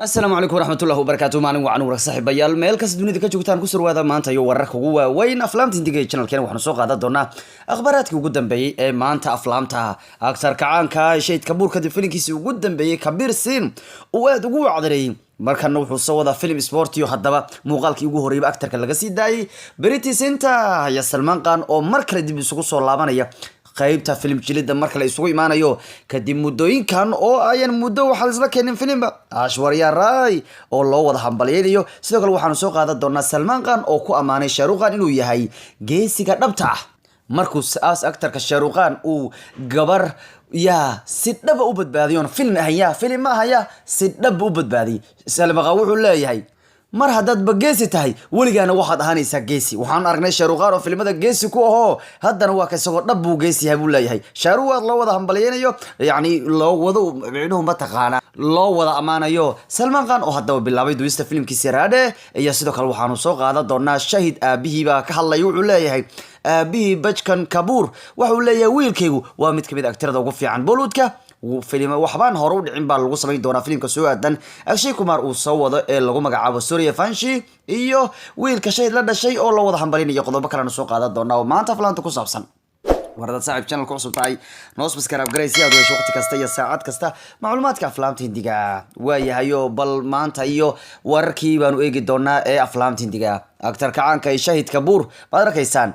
السلام عليكم ورحمة الله وبركاته معنا وعن ورق صاحب بيال ميل كاس دنيا ka joogtaan ku surwaada maanta iyo wararka ugu waaweyn aflaamta indiga channelkeena waxaan soo qaadan doonaa akhbaraadkii ugu dambeeyay ee maanta aflaamta aktar kacaanka shayidka buurka filimkiisa ugu dambeeyay Kabir Sin oo aad ugu wacdaray markana wuxuu soo wadaa film sport iyo hadaba muuqaalkii ugu horeeyay aktarka laga sii daayay British Center ya Salman Khan oo mar kale dib isugu soo laabanaya qaybta film jilida marka la isugu imaanayo kadib muddooyinkan oo ayan muddo waxa isla keenin filmba Ashwarya Rai oo loo wada hambalyeeyo sidoo kale waxaan soo qaadan doonaa Salman Khan oo ku amaanay Shah Rukh Khan inuu yahay geesiga dhabta ah markuu aktarka Shah Rukh Khan uu gabar ya si dhab u badbaadiyo film ma haya si dhab u badbaadi Salman Khan wuxuu leeyahay mar hadad bageesi tahay waligaana waxaad ahaanaysaa geesi waxaan aragnay Shah Rukh Khan oo filmada geesi ku aho haddana waa ka soo dhab buu geesi yahay buu leeyahay Shah Rukh Khan loo wada hambalyeeyo yani loo wado micnuhu ma taqaana loo wada amaanayo Salman Khan oo hadaba bilaabay duubista filmkiisa Raade iyo sidoo kale waxaanu soo qaadan doonaa Shahid aabihiiba ka hadlay wuxuu leeyahay aabihi Bachchan Kapoor wuxuu leeyahay wiilkaygu waa mid kamid aktarada ugu fiican Bollywoodka وفيلم وحبان هرو دحين با lagu sameyn doona filimka soo aadan Akshay Kumar uu soo wado ee lagu magacaabo Surya Vanshi iyo wiilka Shahid la dhashay oo la wada hambalinayo qodobo kale soo qaadan doona oo maanta falaanta ku saabsan warada saaxib channel ku cusub tahay noo subscribe gareysay aad weesho waqti kasta iyo saacad kasta macluumaadka aflaamta hindiga waayahayo bal maanta iyo wararkii baanu eegi doonaa ee aflaamta hindiga aktar kacaanka ee Shahid Kapoor baad arkaysaan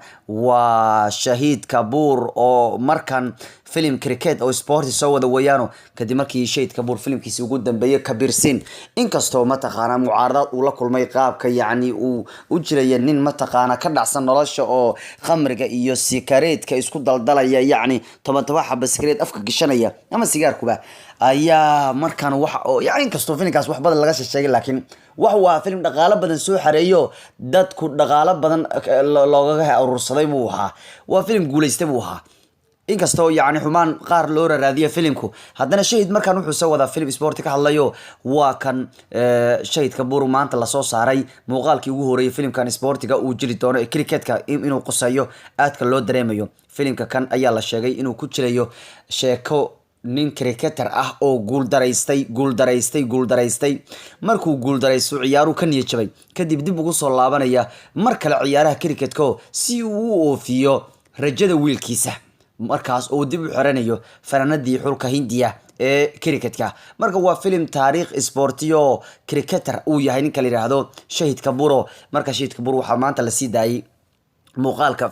waa Shahid Kapoor oo markan film cricket oo sport soo wada wayaano kadib markii Shahid Kapoor filmkiisa ugu dambeeyay Kabir Sin inkastoo ma taqaana mucaarad uu la kulmay qaabka yani uu u jiray nin ma taqaana ka dhacsan nolosha oo khamriga iyo sigareedka isku daldalaya yani toban xabba sigareed afka gashanaya ama sigaarkuba ayaa markan wax oo yani inkastoo filmkaas wax badan laga sheegay laakiin wax waa film dhaqaale badan soo xareeyo dadku dhaqaale badan looga urursaday buu ahaa waa film guuleystay buu ahaa inkastoo yani xumaan qaar loo raadiyo filmku haddana Shahid markan wuxuu soo wadaa film sport ka hadlayo waa kan Shahid Kapoor maanta la soo saaray muuqaalkii ugu horeeyay filmkan sportiga uu jiri doono ee cricketka inuu qusayo aadka loo dareemayo filmka kan ayaa la sheegay inuu ku jirayo sheeko nin cricketer ah oo guuldaraystay markuu guuldaraysto ciyaaru ka niyad jabay kadib dib ugu soo laabanaya mar kale ciyaaraha cricketka si uu u oofiyo rajada wiilkiisa markaas oo dib u xiranayo fanaanadii xulka Hindiya ee cricketka marka waa film taariikh sportiyo cricketer uu yahay ninka la yiraahdo Shahid Kapoor marka Shahid Kapoor waxa maanta la sii daayay muuqaalka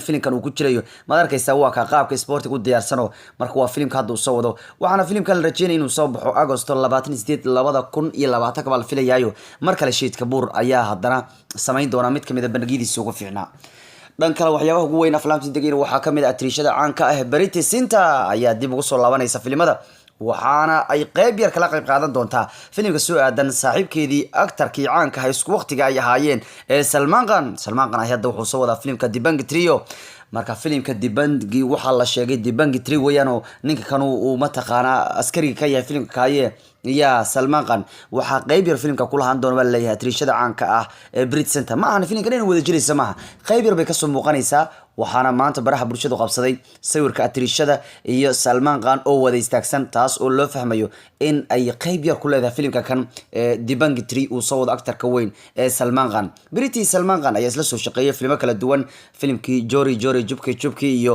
filmkan uu ku jirayo ma arkaysaa waa ka qaabka sportiga u diyaarsano marka waa filmka hadda uu soo wado waxaana filmkan la rajeynay inuu soo baxo August 28 2020 ka filayayo marka Shahid Kapoor ayaa haddana sameyn doona mid kamid ah bandhigiisa ugu fiicnaa dhan kale waxyaabaha ugu weyn aflaamta deegayn waxa kamid ah atriishada caanka ah British Center ayaa dib ugu soo laabanaysa filimada waxaana ay qayb yar kala qayb qaadan doontaa filimka soo aadan saaxiibkeedii aktarkii caanka ah isku waqtiga ay ahaayeen ee Salman Khan ayaa hadda wuxuu soo wadaa filimka Dibang Trio marka filimka Dibangi waxa la sheegay Dibang Trio wayano ninka kan uu ma taqaana askariga ka yahay filimka kaaye ya Salman Khan waxa qayb yar filimka kula haan doona leeyahay atriishada caanka ah ee British Center ma ahan filimka inuu wada jiraysa maaha qayb yar bay ka soo muuqanaysaa waxaana maanta baraha bulshada qabsaday sawirka atriishada iyo Salman Khan oo wada istaagsan taas oo loo fahmayo in ay qayb yar ku leedahay filimka kan Dibang Trio uu soo wada aktarka weyn ee Salman Khan British Salman Khan ayaa isla soo shaqeeyay filmo kala duwan filimkii Jori Jubki iyo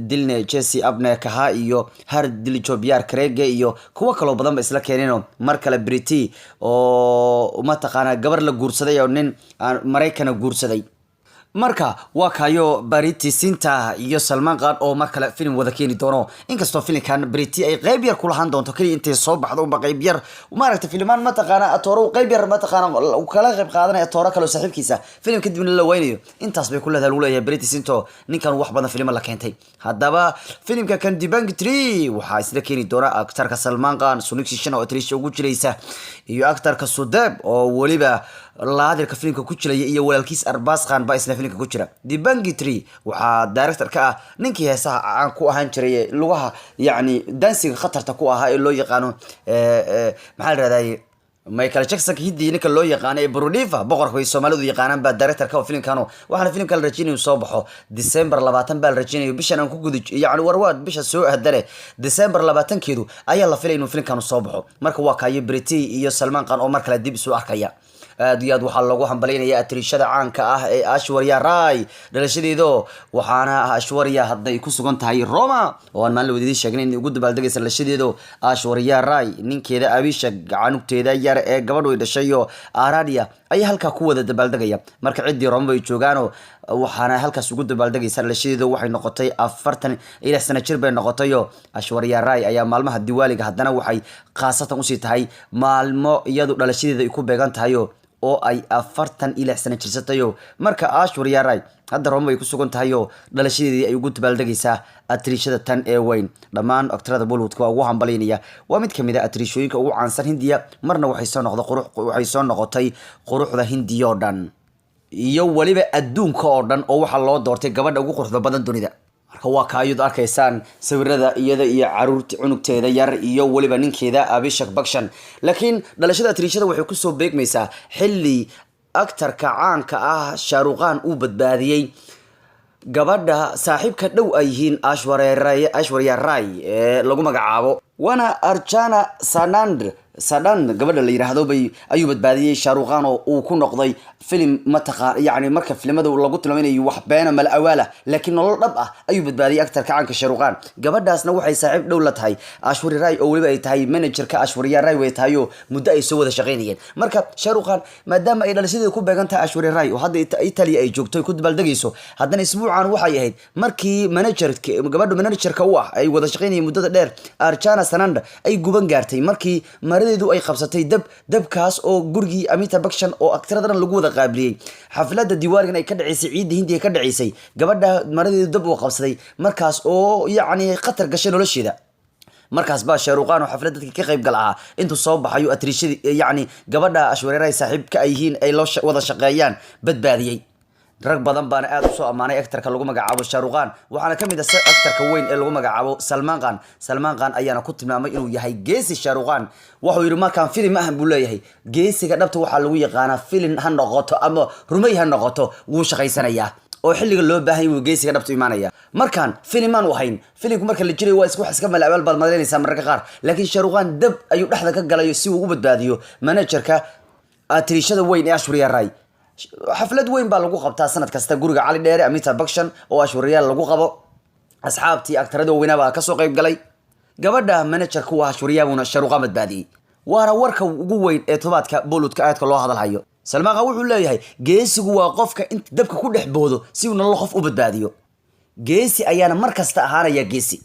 Dilne Jesse Abne Kaha iyo Har Dil Chobyar Krege iyo kuwa kale badan ba isla keeneen mar kale British oo ma taqaana gabar la guursaday oo nin Mareykan guursaday marka waa kayo British Center iyo Salman Khan oo mar kale film wada keeni doono inkastoo filmkan British ay qayb yar kula haan doonto kaliya intay soo baxdo uma qayb yar uma aragta filmaan ma taqaana atooro qayb yar ma taqaana kala qayb qaadanaya atooro kale saaxiibkiisa film kadib la weynayo intaas bay kula leeyahay British Center ninkan wax badan film la keentay haddaba filmka kan Dibang Trio waxa isla keeni doona aktarka Salman Khan Sunixi Shan oo atriisha ugu jiraysa iyo aktarka Sudeb oo waliba laadirka filmka ku jiray iyo walaalkiis Arbaz Khan ba isla filmka ku jira Dibang Trio waxa director ka ah ninkii heesaha aan ku ahaan jiray lugaha yani dancing khatarta ku ahaa ee loo yaqaano maxaa la raadayay Michael Jackson hidii ninka loo yaqaan ee Brodiva boqorka ay Soomaalidu yaqaanaan baa director-ka oo filimkano waxaana filimka la rajeynayo soo baxo December 20 baa la rajeynayo bishan aan ku gudo yacni warwaad bisha soo ahdare December 20keedu ayaa la filayaa inuu filimkano soo baxo marka waa kaayo Briti iyo Salman Khan oo mar kale dib isu arkaya aad iyo aad waxaa lagu hambaleynayaa atriishada caanka ah ee Aishwarya Rai dhalashadeedo waxaana Aishwarya hadday ku sugan tahay Roma oo aan maalin wadidii sheegnay in ugu dabaaldegaysa dhalashadeedo Aishwarya Rai ninkeeda Abhishek gacanugteeda yar ee gabadhu ay dhashay oo Aradia ay halka ku wada dabaaldegaya marka cidii Roma ay joogaano waxaana halkaas ugu dabaaldegaysa dhalashadeedo waxay noqotay 46 sano jir bay noqotay oo Aishwarya Rai ayaa maalmaha Diwaaliga haddana waxay qaasatan u sii tahay maalmo iyadu dhalashadeeda ay ku beegan tahay oo ay 46 sano jirsatayo marka Aishwarya Rai hadda Roma ay ku sugan tahay oo dhalashadeedii ay ugu dabaaldegaysaa atriishada tan ee weyn dhammaan aktarada Bollywood waa ugu hambalyeynaya waa mid kamid ah atriishooyinka ugu caansan Hindiya marna waxay soo noqotay quruxda Hindiya oo dhan iyo waliba adduunka oo dhan oo waxa loo doortay gabadha ugu quruxda badan dunida marka waa kaayud arkaysaan sawirada iyada iyo caruurta cunugteeda yar iyo waliba ninkeeda Abhishek Bachchan laakiin dhalashada atriishada waxay ku soo beegmaysaa xilli aktarka caanka ah Shah Rukh Khan uu badbaadiyay gabadha saaxiibka dhow ay yihiin Aishwarya Rai ee lagu magacaabo wana Archana Sadan gabadha la yiraahdo ayuu badbaadiyay Shah Rukh Khan oo uu ku noqday film mataqaan yani marka filimada lagu tilmaamayo wax beena mal awala laakiin nolol dhab ah ayuu badbaadiyay aktarka caanka Shah Rukh Khan gabadhaasna waxay saaxiib dhow la tahay Aishwarya Rai oo waliba ay tahay managerka Aishwarya Rai way tahay muddo ay soo wada shaqeynayeen marka Shah Rukh Khan maadaama ay dhalashadeedu ku beegan tahay Aishwarya Rai oo hadda Italy ay joogto ku dabaaldegayso haddana isbuucan waxay ahayd markii gabadha managerka u ah ay wada shaqeynayeen muddada dheer Archana Sananda ay guban gaartay markii maradeedu ay qabsatay dabkaas oo gurigii Amitabh Bachchan oo aktaradana lagu wada qaabiliyay xafladda Diwaaligan ay ka dhaceysay ciidda Hindiya ka dhaceysay gabadha maradeedu dab uu qabsaday markaas oo yacni khatar gashay nolosheeda markaas baa Shah Rukh Khan oo xafladda dadka ka qayb gal ah intuu soo baxayo atriishadii yacni gabadha Aishwarya Rai saaxiibka ay yihiin ay loo wada shaqeeyaan badbaadiyay rag badan baana aad u soo amaanay aktarka lagu magacaabo Shah Rukh Khan waxaana kamid ah aktarka weyn ee lagu magacaabo Salman Khan ayaana ku tilmaamay inuu yahay geesi Shah Rukh Khan wuxuu yiri markaan film ahan buu leeyahay geesiga dhabta waxa lagu yaqaanaa film ha noqoto ama rumay ha noqoto wuu shaqaysanayaa oo xilliga loo baahan yahay geesiga dhabta imaanaya markaan filmaan u hayn filimku marka la jiray waa isku xaska malaabal baad madaynaysaa mararka qaar laakiin Shah Rukh Khan dab ayuu dhaxda ka galayo si uu u badbaadiyo managerka atriishada weyn ee Aishwarya Rai xaflad weyn baa lagu qabtaa sanad kasta guriga Cali Dheere Amitabh Bachchan oo Aishwarya lagu qabo asxaabtii aktarada weynaa baa ka soo qayb galay gabadha managerka waa Aishwarya buna Shah Rukh Khan badbaadiyay waana warka ugu weyn ee tobaadka Bollywoodka aadka loo hadalhayo Salman Khan wuxuu leeyahay geesigu waa qofka inta dabka ku dhex boodo si uu nolol qof u badbaadiyo geesi ayaana mar kasta ahaanaya geesi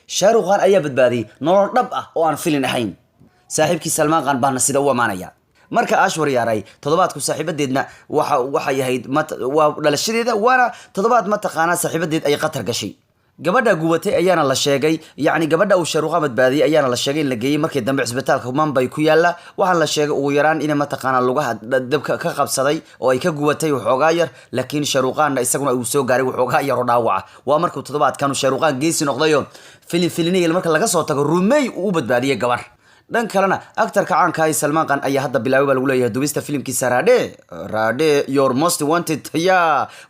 Shah Rukh Khan ayaa badbaadiyay nolol dhab ah oo aan filin ahayn saaxiibkii Salman Khan baana sida u amaanaya marka Aishwarya Rai toddobaadku saaxiibadeedna waxa yahayd waa dhalashadeeda waana toddobaad ma taqaana saaxiibadeed ay qatar gashay gabadha gubatay ayaana la sheegay yacni gabadha uu Shah Rukh Khan badbaadiyay ayaana la sheegay in la geeyay markii dambe isbitaalka Mumbai ku yaala waxaan la sheegay ugu yaraan in ma taqaana lugaha dabka ka qabsaday oo ay ka gubatay waxoogaa yar laakiin Shah Rukh Khan isaguna uu soo gaaray waxoogaa yar oo dhaawaca waa markuu toddobaadkan Shah Rukh Khan geesi noqdayo filinayay marka laga soo tago rumay uu badbaadiyay gabar dhan kalena aktarka caanka ah Salman Khan ayaa hadda bilaabay baa lagu leeyahay dubista filimkiisa Raade Your Most Wanted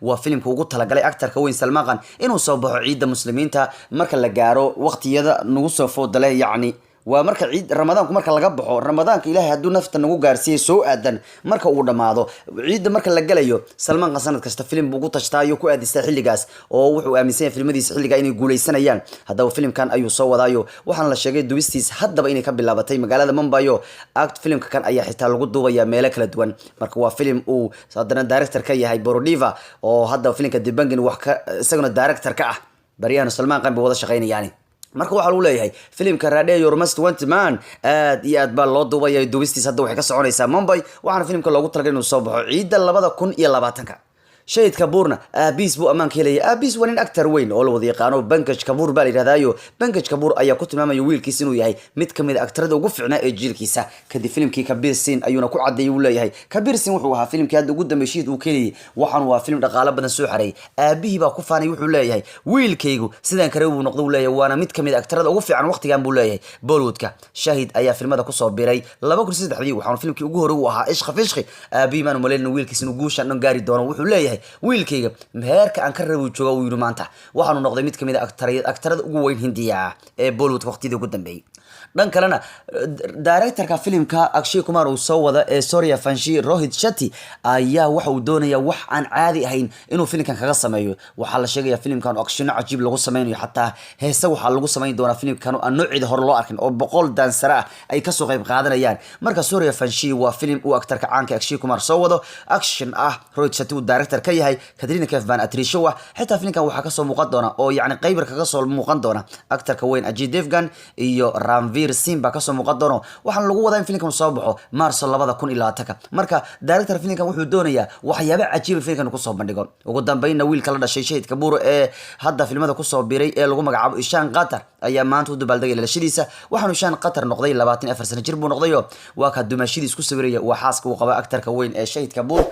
waa filimka ugu talagalay aktarka weyn Salman Khan inuu soo baxo ciidda muslimiinta marka la gaaro waqtiyada nagu soo foodalay yacni waa marka ciid ramadaanku marka laga baxo ramadaanka ilaahay hadduu nafta nagu gaarsiiyay soo aadan marka uu dhamaado ciidda marka la galayo Salman Khan sanad kasta film buu ku tashtaayo ku aadista xilligaas oo wuxuu aaminsan yahay filmadiisa xilliga inay guuleysanayaan haddaba filmkan ayuu soo wadaayo waxaana la sheegay dubistiis haddaba inay ka bilaabatay magaalada Mumbai oo filmka kan ayaa xitaa lagu duubaya meelo kala duwan marka waa film uu haddana director ka yahay Brodiva oo hadda filmka Dibangin wax ka isaguna director ka ah bariyaan Salman Khan bay wada shaqeynayaan marka waxa lagu leeyahay filimka Raade Your Most Wanted Man aad iyo aad baa loo duubaya dubistiis hadda waxay ka soconaysaa Mumbai waxaana filimka loogu talagalay inuu soo baxo ciidda 2020 shahid kabuurna aabiis buu ammaan ka helaya aabiis waa nin actor weyn oo la wada yaqaano bankaj kabuur baa la yidhahdaayo bankaj kabuur ayaa ku tilmaamaya wiilkiisa inuu yahay mid kamid a actarada ugu fiicnaa ee jiilkiisa kadib filimkii kabir sin ayuuna ku cadeeyay uu leeyahay kabir sin wuxuu ahaa filimkii hadda ugu dambeeyay shahid uu keenayay waxaan waa filim dhaqaale badan soo xareeyay aabihii baa ku faanay wuxuu leeyahay wiilkaygu sidaan kare uu noqdo uu leeyahay waana mid kamid a actarada ugu fiican waqtigan buu leeyahay bollywoodka shahid ayaa filmada kusoo biray 2003 waxaan filimkii ugu hore u ahaa ishqa fishqi aabihi maan umaleyn wiilkiisa inuu guushan dhan gaari doono wuxuu leeyahay wiilkayga heerka aan ka rabo jooga uu yiri maanta waxaanu noqday mid kamid ah actarada ugu weyn Hindiya ee Bollywood waqtidii ugu dambeeyay dhan kalena directorka filimka Akshay Kumar uu soo wada ee Surya Vanshi Rohit Shetty ayaa waxa uu doonayaa wax aan caadi ahayn inuu filimkan kaga sameeyo waxa la sheegayaa filimkan action cajiib lagu sameeyo xataa heesa waxa lagu sameyn doonaa filimkan aan noocida hor loo arkin oo 100 dansara ay ka soo qayb qaadanayaan marka Surya Vanshi waa filim uu actorka caanka Akshay Kumar soo wado action Rohit Shetty uu director ka yahay Katrina Kaif baan atrisho xitaa filimkan waxa ka soo muuqan doona oo yacni qayb kaga soo muuqan doona actorka weyn Ajay Devgan iyo Ranveer Singh baa ka soo muuqan doona waxaan lagu wadaa in filimkan soo baxo Maarso 2020 marka director filimkan wuxuu doonayaa waxyaabo cajiib filimkan ku soo bandhigo ugu dambeynna wiilka la dhashay Shahid Kapoor ee hadda filimada ku soo biray ee lagu magacaabo Ishaan Qatar ayaa maanta u dabaaldegay dhalashadiisa waxaanu Ishaan Qatar noqday 24 sano jir buu noqday waa ka dumaashidiis ku sawiraya waa xaaska uu qaba actorka weyn ee Shahid Kapoor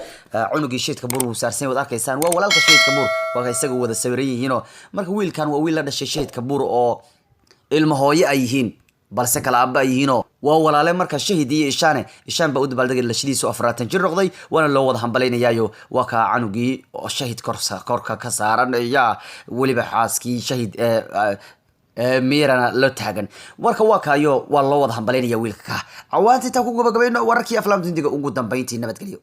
cunugii Shahid Kapoor uu saarsan wada arkaysaan waa walaalka Shahid Kapoor waa isaga wada sawiran yihiin marka wiilkan waa wiil la dhashay Shahid Kapoor oo ilmo hooyo ay yihiin balse kala aaba ay yihiin waa walaale marka Shahid iyo Ishaan baa u dabaaldegay dhalashadiisa 40 jir noqday waana loo wada hambaleynayaa waa ka cunugii oo Shahid korka ka saaranaya waliba xaaskii Shahid meerana la taagan marka waa kaayo waa loo wada hambaleynayaa wiilka cawaanti ta ku gabagabayno wararkii aflaamta ugu dambeyntii nabadgelyo